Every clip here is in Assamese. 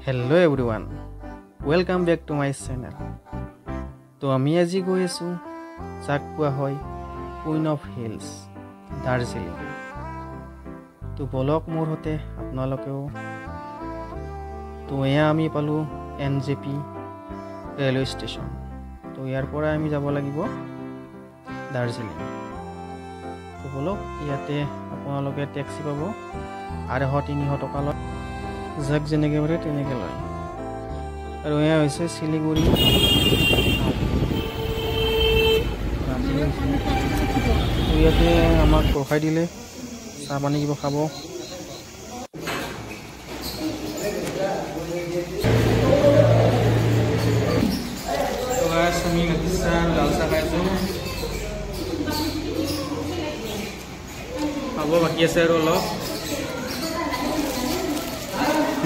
Hello everyone, welcome back to my channel. তো আমি আজি গৈ আছোঁ যাক কোৱা হয় কুইন অফ হিলছ দাৰ্জিলিং। তো বলক মোৰ সৈতে আপোনালোকেও। তো এয়া আমি পালোঁ NJP ৰেলৱে ষ্টেচন। তো ইয়াৰ পৰা আমি যাব লাগিব দাৰ্জিলিং। তো বলক ইয়াতে আপোনালোকে টেক্সি পাব 250-300 টকা লয়, যাক যেনেকৈ পাৰে তেনেকৈ লয়। আৰু এয়া হৈছে শিলিগুৰি। ইয়াতে আমাক ৰখাই দিলে, চাহ পানী কিবা খাব। আমি গাখীৰ চাহ লাল চাহ খাইছোঁ, খাব বাকী আছে আৰু অলপ।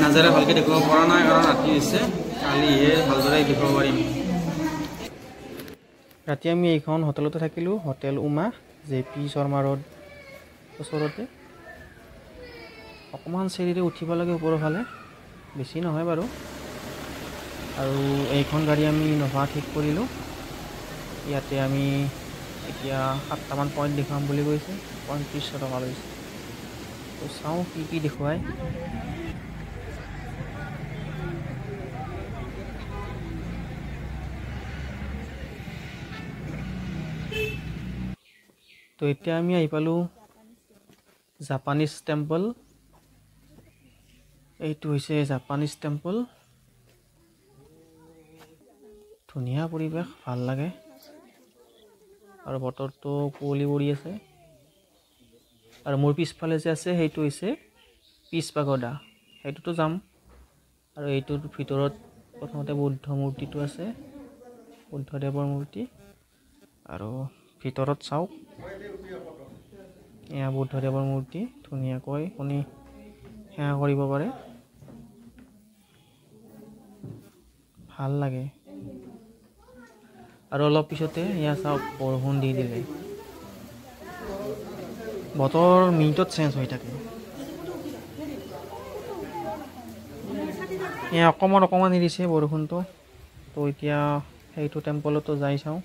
নাজাৰে ভালকৈ দেখুৱাব পৰা নাই কাৰণ ৰাতি হৈছে, কালিহে ভালদৰে দেখুৱাব পাৰিম। ৰাতি আমি এইখন হোটেলতে থাকিলোঁ, hotel Uma JP Sharma road ওচৰতে। অকণমান চিৰিৰে উঠিব লাগে ওপৰৰ ফালে, বেছি নহয় বাৰু। আৰু এইখন গাড়ী আমি ইন'ভা ঠিক কৰিলোঁ। ইয়াতে আমি এতিয়া 7টামান পইণ্ট দেখুৱাম বুলি কৈছে, 3500 টকা লৈছে। তো চাওঁ কি কি দেখুৱায়। তো এতিয়া আমি আহি পালোঁ জাপানিজ টেম্পল। এইটো হৈছে জাপানিজ টেম্পল। ধুনীয়া পৰিৱেশ, ভাল লাগে। আৰু বতৰটো কুঁৱলী পৰি আছে। আৰু মোৰ পিছফালে যে আছে সেইটো হৈছে পিছ পাগোডা, সেইটোতো যাম। আৰু এইটোৰ ভিতৰত প্ৰথমতে বুদ্ধ মূৰ্তিটো আছে, বুদ্ধদেৱৰ মূৰ্তি। আৰু ভিতৰত চাওক, এয়া বুদ্ধদেৱৰ মূৰ্তি। ধুনীয়াকৈ আপুনি সেৱা কৰিব পাৰে, ভাল লাগে। আৰু অলপ পিছতে এয়া চাওক, বৰষুণ দি দিলে। বতৰ মিনিটত চেঞ্জ হৈ থাকে। এয়া অকণমান এৰিছে বৰষুণটো। তো এতিয়া সেইটো টেম্পলতো যাই চাওঁ।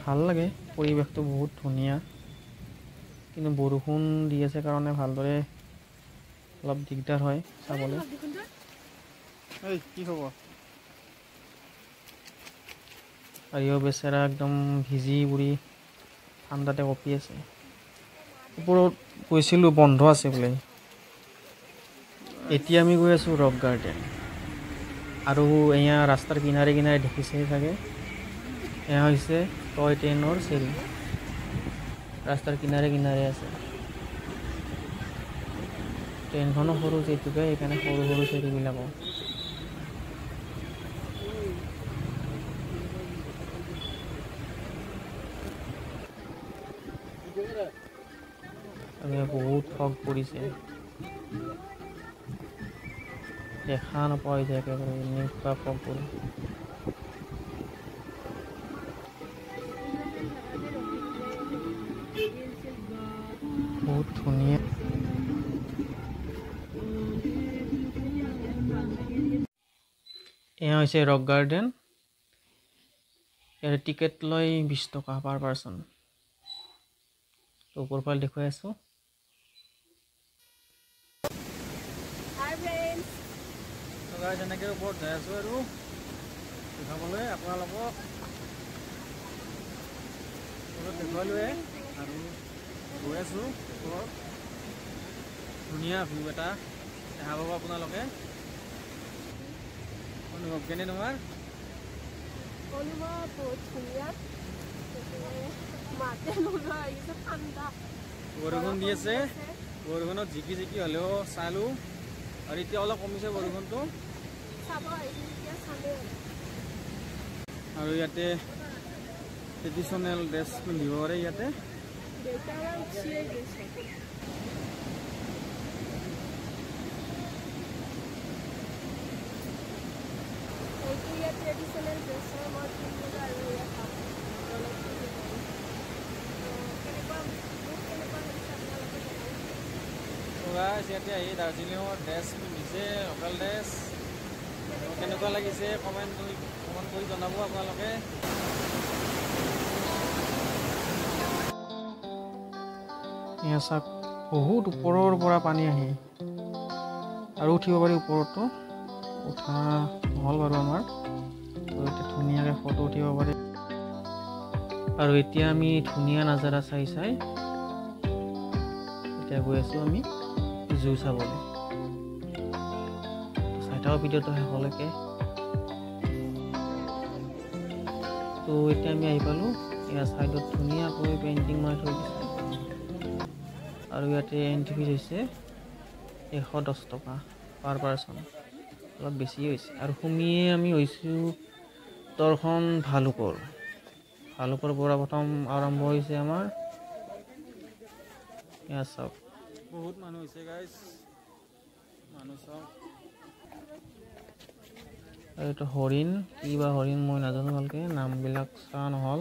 ভাল লাগে, পৰিৱেশটো বহুত ধুনীয়া। কিন্তু বৰষুণ দি আছে কাৰণে ভালদৰে অলপ দিগদাৰ হয় চাবলৈ। কি খবৰ? আৰু বেচেৰা একদম ভিজি বুঢ়ী ঠাণ্ডাতে কঁপি আছে। ওপৰত গৈছিলোঁ, বন্ধ আছে বোলে। এতিয়া আমি গৈ আছোঁ ৰক গাৰ্ডেন। আৰু এয়া ৰাস্তাৰ কিনাৰে কিনাৰে দেখিছে চাগে, এয়া হৈছে টয় ট্ৰেইনৰ চিৰি। ৰাস্তাৰ কিনাৰে কিনাৰে আছে। ট্ৰেইনখনো সৰু যিহেতুকে সেইকাৰণে সৰু সৰু চিৰিবিলাকো। বহুত ফগ পৰিছে, দেখা নোপোৱা হৈছে একেবাৰে, এনেকুৱা ফগ পৰে। বহুত ধুনীয়া। এয়া হৈছে ৰক গাৰ্ডেন। ইয়াৰ টিকেট লয় 20 টকা পাৰ পাৰ্চন। ওপৰ ফালে দেখুৱাই আছোঁ। তেনেকৈ ওপৰত যাই আছোঁ আৰু দেখাবলৈ আপোনালোকক। দেখুৱালোৱে আৰু গৈ আছোঁ ওপৰত। ধুনীয়া ভিউ এটা দেখা পাব আপোনালোকে। অনুভৱ কেনে তোমাৰ? অনুভৱ বহুত ধুনীয়া। বৰষুণ দি আছে, বৰষুণত জিকি জিকি হ'লেও চালোঁ। আৰু এতিয়া অলপ কমিছে বৰষুণটো। আৰু ইয়াতে ট্ৰেডিশ্যনেল ড্ৰেছ পিন্ধিব পাৰে ইয়াতে। ট্ৰেডিশ্যনেল ড্ৰেছৰ মই পিন্ধিলোঁ আৰু কেনেকুৱা গাইছ ইয়াতে আহি দাৰ্জিলিঙৰ ড্ৰেছ পিন্ধিছে লোকেল ড্ৰেছ কেনেকুৱা লাগিছে কমেণ্ট কৰি জনাব আপোনালোকে এয়া চাওক বহুত ওপৰৰ পৰা পানী আহি আৰু উঠিব পাৰি ওপৰতো উঠা নহ'ল বাৰু আমাৰ এতিয়া ধুনীয়াকৈ ফটো উঠিব পাৰি আৰু এতিয়া আমি ধুনীয়া নাজাৰা চাই এতিয়া গৈ আছোঁ আমি জু চাবলৈ চাই থাকক ভিডিঅ'টো শেষলৈকে তো এতিয়া আমি আহি পালোঁ ইয়াৰ ছাইডত ধুনীয়াকৈ পেইণ্টিং মাৰি থৈ দিছে আৰু ইয়াতে এণ্ট্ৰি ফিজ হৈছে 110 টকা পাৰ পাৰ্চন অলপ বেছি হৈছে আৰু সুমিয়ে আমি হৈছোঁ দৰ্শন ভালুকৰ পৰা প্ৰথম আৰম্ভ হৈছে আমাৰ এয়া চাওক বহুত মানুহ হৈছে গাইজ মানুহ চাওক আৰু এইটো হৰিণ কিবা হৰিণ মই নাজানো ভালকৈ নামবিলাক চোৱা নহ'ল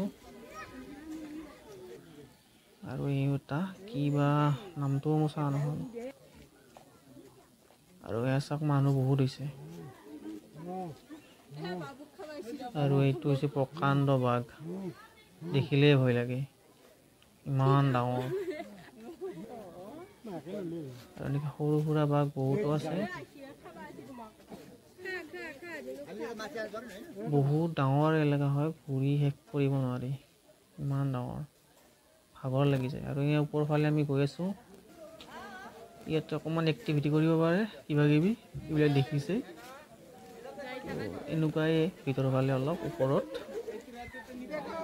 আৰু এইটা কিবা নামটোও মোৰ চোৱা নহ'ল আৰু এয়া চাওক মানুহ বহুত হৈছে আৰু এইটো হৈছে প্ৰকাণ্ড বাঘ দেখিলেই ভয় লাগে ইমান ডাঙৰ আৰু এনেকৈ সৰু সুৰা বাঘ বহুতো আছে বহুত ডাঙৰ এলেকা হয় ঘূৰি শেষ কৰিব নোৱাৰি ইমান ডাঙৰ ভাগৰ লাগি যায় আৰু ইয়াৰ ওপৰৰ ফালে আমি গৈ আছোঁ ইয়াতে অকণমান এক্টিভিটি কৰিব পাৰে কিবা কিবি এইবিলাক দেখিছে এনেকুৱাই ভিতৰৰ ফালে অলপ ওপৰত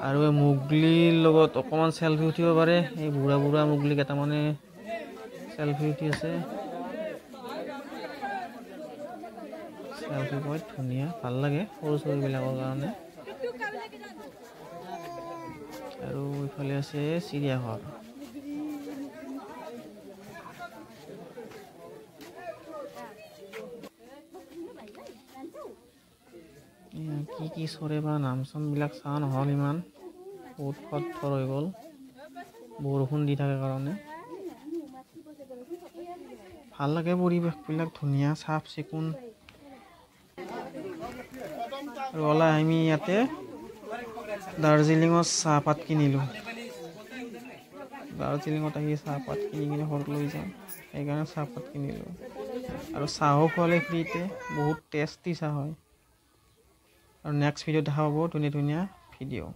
আৰু এই মুগলীৰ লগত অকণমান চেলফি উঠিব পাৰে এই বুঢ়া মুগলী কেইটামানে চেলফি উঠি আছে চেলফি পইণ্ট ধুনীয়া ভাল লাগে সৰু ছোৱালীবিলাকৰ কাৰণে আৰু এইফালে আছে চিৰিয়াঘৰ কি চৰে বা নাম চামবিলাক চোৱা নহ'ল ইমান বহুত খৰ হৈ গ'ল বৰষুণ দি থাকে কাৰণে ভাল লাগে পৰিৱেশবিলাক ধুনীয়া চাফ চিকুণ আৰু ওলাই আমি ইয়াতে দাৰ্জিলিঙৰ চাহপাত কিনিলোঁ দাৰ্জিলিঙত আহি চাহপাত কিনি ঘৰত লৈ যাম সেইকাৰণে চাহপাত কিনিলোঁ আৰু চাহো খোৱালে ফ্ৰীতে বহুত টেষ্টি চাহ হয় আৰু নেক্সট ভিডিঅ'ত দেখা পাব ধুনীয়া ভিডিঅ'